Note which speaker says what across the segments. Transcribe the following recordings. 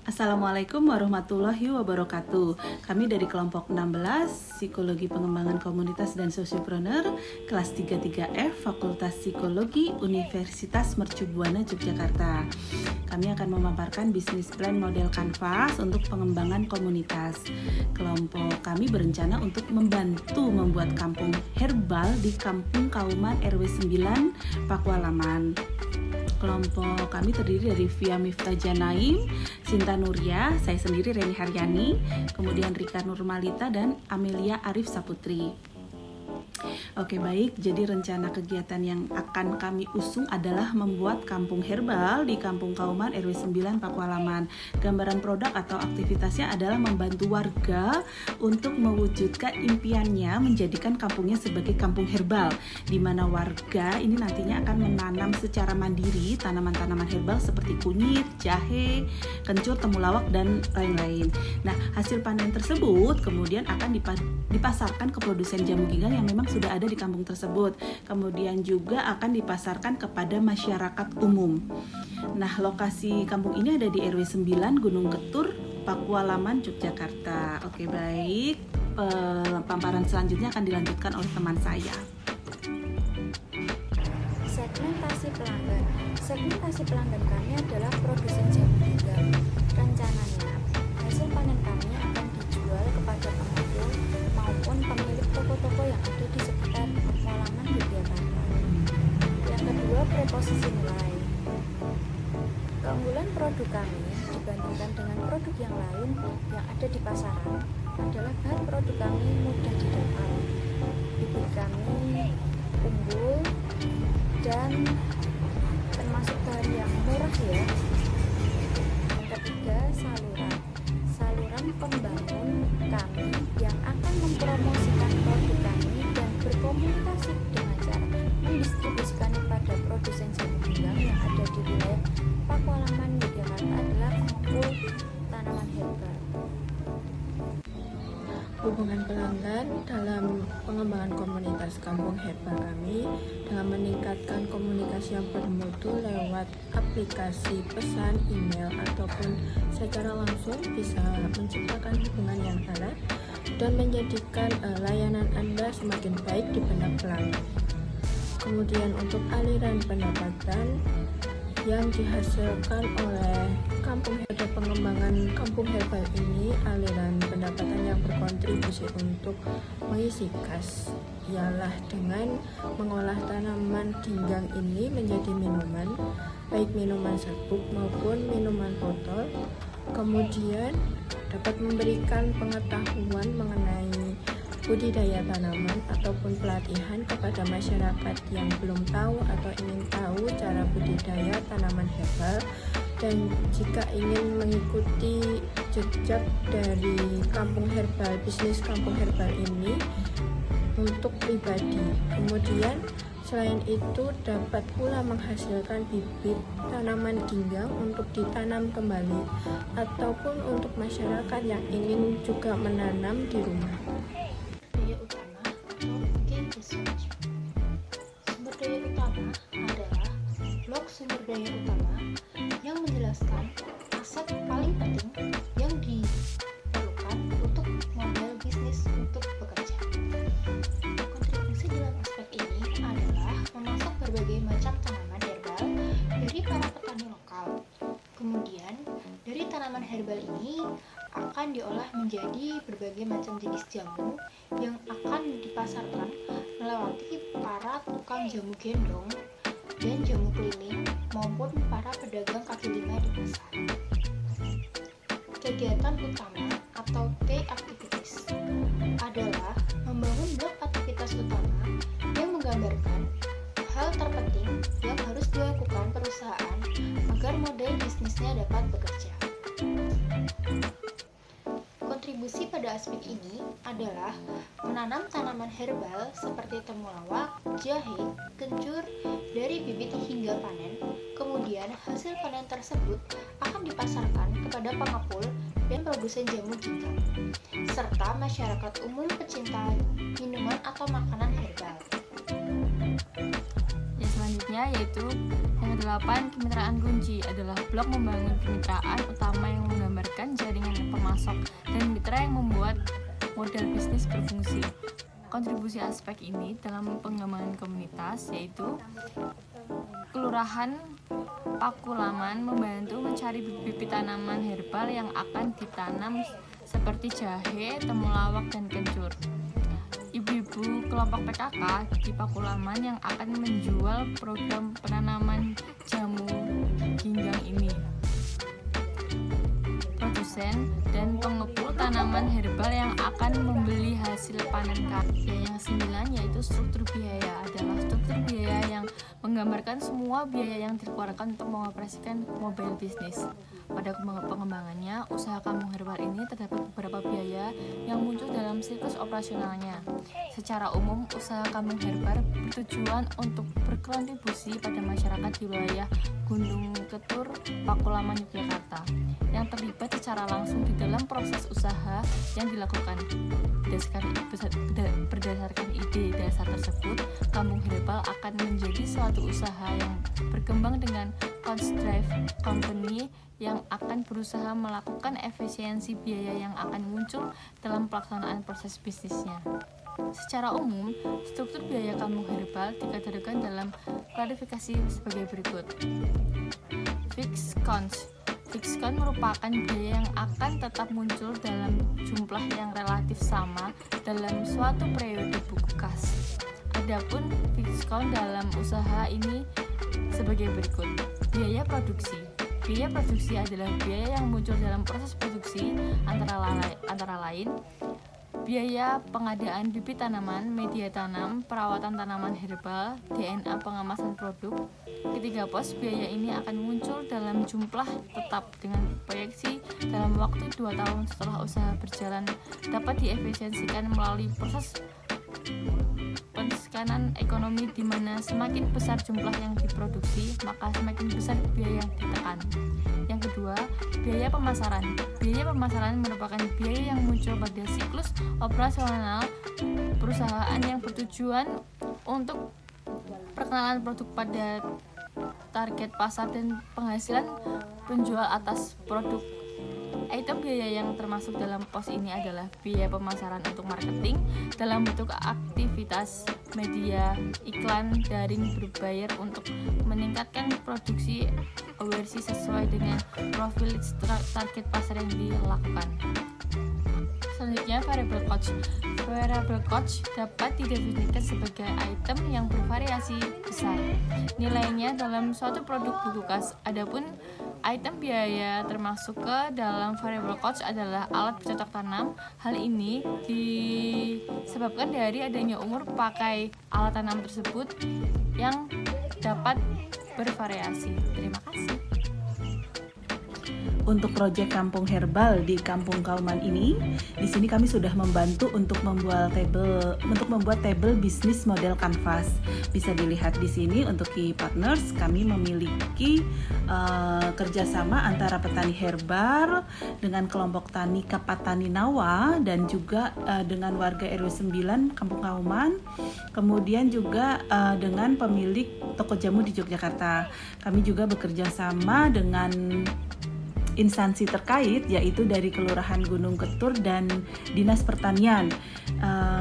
Speaker 1: Assalamualaikum warahmatullahi wabarakatuh. Kami dari kelompok 16 Psikologi Pengembangan Komunitas dan Sosiopreneur kelas 33F Fakultas Psikologi Universitas Mercu Buana Yogyakarta. Kami akan memaparkan bisnis plan model kanvas untuk pengembangan komunitas. Kelompok kami berencana untuk membantu membuat kampung herbal di Kampung Kauman RW 9 Pakualaman. Kelompok kami terdiri dari Via Miftah Janaim, Sinta Nuria, saya sendiri Reni Haryani, kemudian Rika Nurmalita dan Amelia Arif Saputri. Oke baik, jadi rencana kegiatan yang akan kami usung adalah membuat kampung herbal di Kampung Kauman RW 9 Pakualaman. Gambaran produk atau aktivitasnya adalah membantu warga untuk mewujudkan impiannya menjadikan kampungnya sebagai kampung herbal, di mana warga ini nantinya akan menanam secara mandiri tanaman-tanaman herbal seperti kunyit, jahe, kencur, temulawak, dan lain-lain. Nah, hasil panen tersebut kemudian akan dipasarkan ke produsen jamu gingang yang memang sudah ada di kampung tersebut. Kemudian juga akan dipasarkan kepada masyarakat umum. Nah, lokasi kampung ini ada di RW 9 Gunung Ketur, Pakualaman, Yogyakarta. Oke, baik. Paparan selanjutnya akan dilanjutkan oleh teman saya.
Speaker 2: Segmentasi pelanggan. Segmentasi pelanggan kami adalah produsen jamu gingang. Rencananya, hasil panen kami akan dijual kepada pengunjung maupun pemilik toko-toko yang ada di sekitar Pakualaman Yogyakarta. Yang kedua, preposisi nilai. Keunggulan produk kami dibandingkan dengan produk yang lain yang ada di pasaran adalah bahan produk kami mudah didapat, bibit kami unggul, dan termasuk bahan yang murah ya. Yang ketiga, saluran pembangun kami yang akan mempromosikan produk kami dan berkomunikasi dengan cara mendistribusikan pada produsen jamu gingang yang ada di wilayah Pakualaman Yogyakarta adalah pengepul tanaman herbal.
Speaker 3: Hubungan pelanggan dalam pengembangan komunitas kampung herbal kami dengan meningkatkan komunikasi yang bermutu lewat aplikasi pesan, email, ataupun secara langsung bisa menciptakan hubungan yang erat dan menjadikan layanan Anda semakin baik di benak pelanggan. Kemudian untuk aliran pendapatan yang dihasilkan oleh pengembangan kampung herbal ini, aliran pendapatan yang berkontribusi untuk mengisi kas ialah dengan mengolah tanaman gingang ini menjadi minuman, baik minuman serbuk maupun minuman botol. Kemudian dapat memberikan pengetahuan mengenai budidaya tanaman ataupun pelatihan kepada masyarakat yang belum tahu atau ingin tahu cara budidaya tanaman herbal, dan jika ingin mengikuti jejak dari kampung herbal, bisnis kampung herbal ini untuk pribadi. Kemudian selain itu dapat pula menghasilkan bibit tanaman gingang untuk ditanam kembali ataupun untuk masyarakat yang ingin juga menanam di rumah.
Speaker 4: Daya utama atau key research. Sumber daya utama adalah blok sumber daya utama yang menjelaskan aset paling penting yang diperlukan untuk model bisnis untuk bekerja. Kontribusi dalam aspek ini adalah memasok berbagai macam tanaman herbal dari para petani lokal. Kemudian, dari tanaman herbal ini akan diolah menjadi berbagai macam jenis jamu yang akan dipasarkan melewati para tukang jamu gendong dan jamu keliling maupun para pedagang kaki lima di pasar. Kegiatan utama atau key activities adalah membangun blok aktivitas utama yang menggambarkan hal terpenting yang harus dilakukan perusahaan agar model bisnisnya dapat bekerja. Kontribusi pada aspek ini adalah menanam tanaman herbal seperti temulawak, jahe, kencur dari bibit hingga panen. Kemudian hasil panen tersebut akan dipasarkan kepada pengepul dan produsen jamu gingang, serta masyarakat umum pecinta minuman atau makanan herbal.
Speaker 1: Ya, selanjutnya
Speaker 5: selanjutnya yaitu yang ke-8, kemitraan kunci adalah blok membangun kemitraan utama yang menggambarkan jaringan pemasok dan mitra yang membuat model bisnis berfungsi. Kontribusi aspek ini dalam pengembangan komunitas yaitu Kelurahan Pakulaman membantu mencari bibit tanaman herbal yang akan ditanam seperti jahe, temulawak, dan kencur. Ibu-ibu kelompok PKK di Pakulaman yang akan menjual program penanaman jamu ginggang ini. Produsen dan pengepul tanaman herbal yang akan membeli hasil panen karya. Yang 9 yaitu struktur biaya adalah struktur biaya yang menggambarkan semua biaya yang dikeluarkan untuk mengoperasikan mobile bisnis. Pada pengembangannya, usaha kampung herbal ini terdapat beberapa biaya yang muncul dalam siklus operasionalnya. Secara umum, usaha kampung herbal bertujuan untuk berkontribusi pada masyarakat di wilayah Gunung Ketur, Pakulaman, Yogyakarta, yang terlibat secara langsung di dalam proses usaha yang dilakukan. Berdasarkan ide dasar tersebut, kampung herbal akan menjadi suatu usaha yang berkembang dengan cost drive company yang akan berusaha melakukan efisiensi biaya yang akan muncul dalam pelaksanaan proses bisnisnya. Secara umum, struktur biaya kampung herbal dikategorikan dalam klasifikasi sebagai berikut. Fixed cost. Fixed cost merupakan biaya yang akan tetap muncul dalam jumlah yang relatif sama dalam suatu periode buku kas. Adapun fixed cost dalam usaha ini sebagai berikut. Biaya produksi. Biaya produksi adalah biaya yang muncul dalam proses produksi antara lain biaya pengadaan bibit tanaman, media tanam, perawatan tanaman herbal, DNA pengemasan produk. Ketiga pos biaya ini akan muncul dalam jumlah tetap dengan proyeksi dalam waktu 2 tahun setelah usaha berjalan dapat diefisiensikan melalui proses penskanan ekonomi di mana semakin besar jumlah yang diproduksi, maka semakin besar biaya yang ditekan. Yang kedua, biaya pemasaran. Biaya pemasaran merupakan biaya yang muncul pada siklus operasional perusahaan yang bertujuan untuk perkenalan produk pada target pasar dan penghasilan penjual atas produk. Item biaya yang termasuk dalam pos ini adalah biaya pemasaran untuk marketing dalam bentuk aktivitas media, iklan, daring berbayar untuk meningkatkan produksi awareness sesuai dengan profil target pasar yang dilakukan. Selanjutnya, variable cost. Variable cost dapat didefinisikan sebagai item yang bervariasi besar nilainya dalam suatu produk buku kas. Adapun item biaya termasuk ke dalam variable cost adalah alat bercocok tanam. Hal ini disebabkan dari adanya umur pakai alat tanam tersebut yang dapat bervariasi. Terima kasih.
Speaker 1: Untuk proyek Kampung Herbal di Kampung Kauman ini, di sini kami sudah membantu untuk membuat tabel bisnis model kanvas. Bisa dilihat di sini untuk key partners, kami memiliki kerjasama antara petani herbal dengan kelompok tani Kapatani Nawa dan juga dengan warga RW 9 Kampung Kauman, kemudian juga dengan pemilik toko jamu di Yogyakarta. Kami juga bekerja sama dengan instansi terkait, yaitu dari Kelurahan Gunung Ketur dan Dinas Pertanian,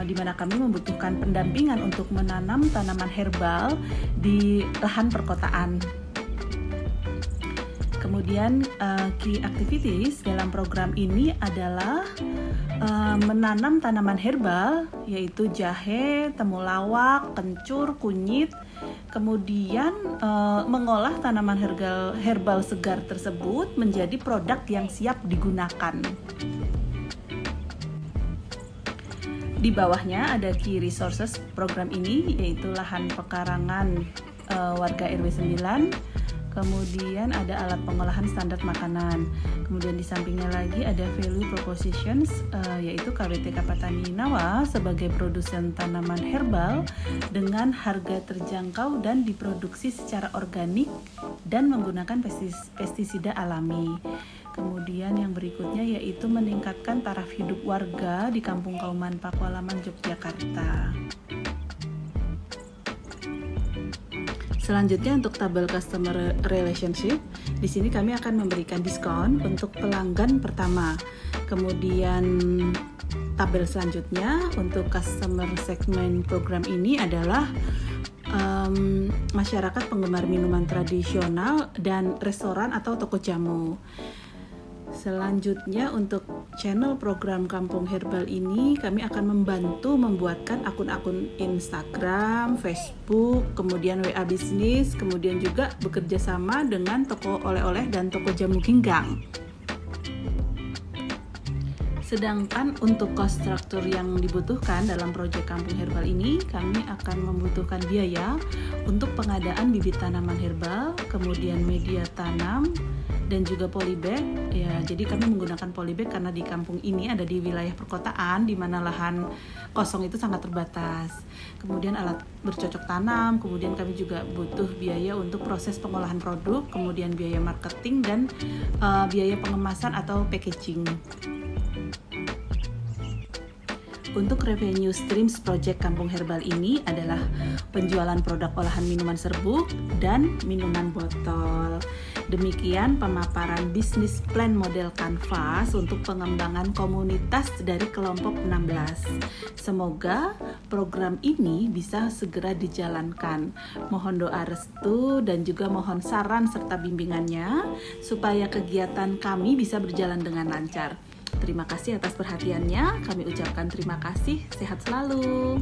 Speaker 1: di mana kami membutuhkan pendampingan untuk menanam tanaman herbal di lahan perkotaan. Kemudian key activities dalam program ini adalah menanam tanaman herbal, yaitu jahe, temulawak, kencur, kunyit. Kemudian mengolah tanaman herbal segar tersebut menjadi produk yang siap digunakan. Di bawahnya ada key resources program ini, yaitu lahan pekarangan warga RW 9. Kemudian ada alat pengolahan standar makanan. Kemudian di sampingnya lagi ada value propositions, yaitu KWT Kapatani Nawa sebagai produsen tanaman herbal dengan harga terjangkau dan diproduksi secara organik dan menggunakan pestisida alami. Kemudian yang berikutnya yaitu meningkatkan taraf hidup warga di Kampung Kauman Pakulaman, Yogyakarta. Selanjutnya untuk tabel customer relationship, di sini kami akan memberikan diskon untuk pelanggan pertama. Kemudian tabel selanjutnya untuk customer segment program ini adalah masyarakat penggemar minuman tradisional dan restoran atau toko jamu. Selanjutnya untuk channel program Kampung Herbal ini kami akan membantu membuatkan akun-akun Instagram, Facebook, kemudian WA bisnis, kemudian juga bekerja sama dengan toko oleh-oleh dan toko jamu Ginggang. Sedangkan untuk cost structure yang dibutuhkan dalam proyek Kampung Herbal ini, kami akan membutuhkan biaya untuk pengadaan bibit tanaman herbal, kemudian media tanam, dan juga polybag. Ya, jadi kami menggunakan polybag karena di kampung ini ada di wilayah perkotaan di mana lahan kosong itu sangat terbatas. Kemudian alat bercocok tanam, kemudian kami juga butuh biaya untuk proses pengolahan produk, kemudian biaya marketing dan biaya pengemasan atau packaging. Untuk revenue streams project Kampung Herbal ini adalah penjualan produk olahan minuman serbuk dan minuman botol. Demikian pemaparan bisnis plan model Canvas untuk pengembangan komunitas dari kelompok 16. Semoga program ini bisa segera dijalankan. Mohon doa restu dan juga mohon saran serta bimbingannya supaya kegiatan kami bisa berjalan dengan lancar. Terima kasih atas perhatiannya. Kami ucapkan terima kasih. Sehat selalu.